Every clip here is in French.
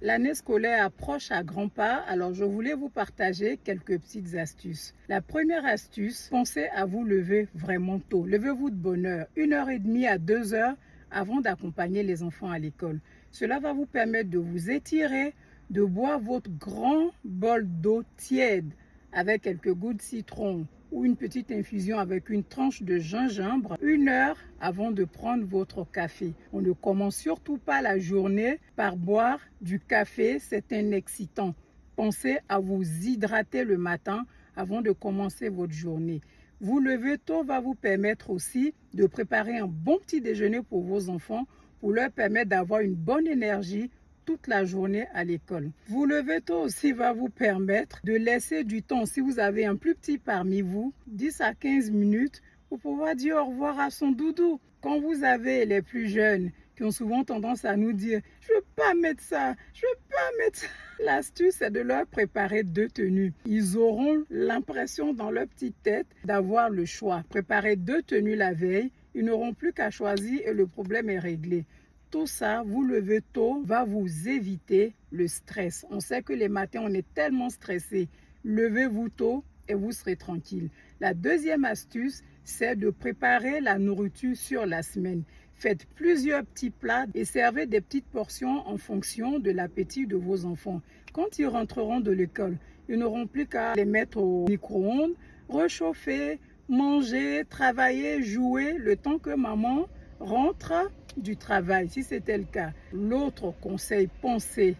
L'année scolaire approche à grands pas, alors je voulais vous partager quelques petites astuces. La première astuce, pensez à vous lever vraiment tôt. Levez-vous de bonne heure, 1h30 à 2 heures avant d'accompagner les enfants à l'école. Cela va vous permettre de vous étirer, de boire votre grand bol d'eau tiède avec quelques gouttes de citron ou une petite infusion avec une tranche de gingembre 1 heure avant de prendre votre café. On ne commence surtout pas la journée par boire du café, c'est un excitant. Pensez à vous hydrater le matin avant de commencer votre journée. Vous lever tôt va vous permettre aussi de préparer un bon petit déjeuner pour vos enfants pour leur permettre d'avoir une bonne énergie toute la journée à l'école. Vous lever tôt aussi va vous permettre de laisser du temps, si vous avez un plus petit parmi vous, 10 à 15 minutes pour pouvoir dire au revoir à son doudou. Quand vous avez les plus jeunes qui ont souvent tendance à nous dire « je ne veux pas mettre ça, je ne veux pas mettre ça », l'astuce c'est de leur préparer 2 tenues. Ils auront l'impression dans leur petite tête d'avoir le choix. Préparer 2 tenues la veille, ils n'auront plus qu'à choisir et le problème est réglé. Tout ça, vous lever tôt, va vous éviter le stress. On sait que les matins, on est tellement stressé. Levez-vous tôt et vous serez tranquille. La deuxième astuce, c'est de préparer la nourriture sur la semaine. Faites plusieurs petits plats et servez des petites portions en fonction de l'appétit de vos enfants. Quand ils rentreront de l'école, ils n'auront plus qu'à les mettre au micro-ondes, réchauffer, manger, travailler, jouer le temps que maman rentre du travail, si c'était le cas. L'autre conseil, pensez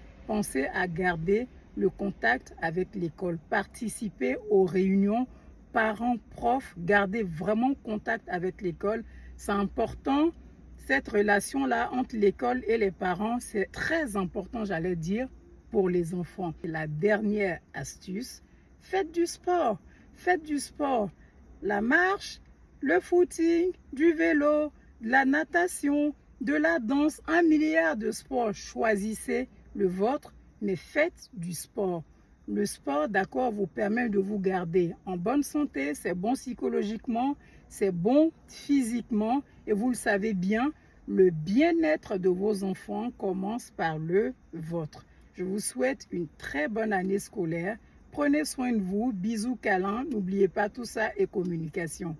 à garder le contact avec l'école. Participez aux réunions parents-profs, gardez vraiment contact avec l'école. C'est important, cette relation-là entre l'école et les parents, c'est très important, j'allais dire, pour les enfants. Et la dernière astuce, faites du sport. Faites du sport. La marche, le footing, du vélo, de la natation, de la danse, 1 milliard de sports. Choisissez le vôtre, mais faites du sport. Le sport, d'accord, vous permet de vous garder en bonne santé, c'est bon psychologiquement, c'est bon physiquement et vous le savez bien, le bien-être de vos enfants commence par le vôtre. Je vous souhaite une très bonne année scolaire. Prenez soin de vous, bisous, câlins, n'oubliez pas tout ça et communication.